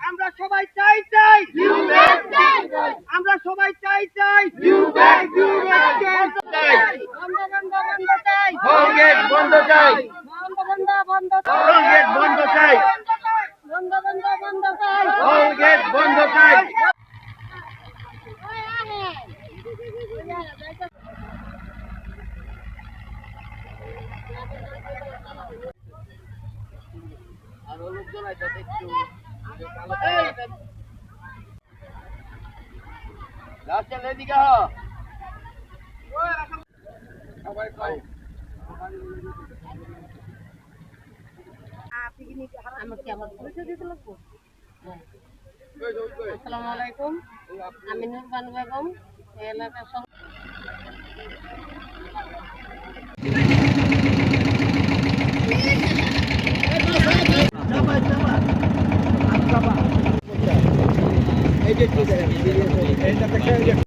আমরা সবাই চাই আমরা সবাই চাই বন্ধ চাই বন্ধ চাই বন্ধ চাই আর লোকজন আছে একটু লাস্টের এদিকে সবাই খাও আসসালামু আলাইকুম, আমি নূর বানু বেগম এলাকার এই যে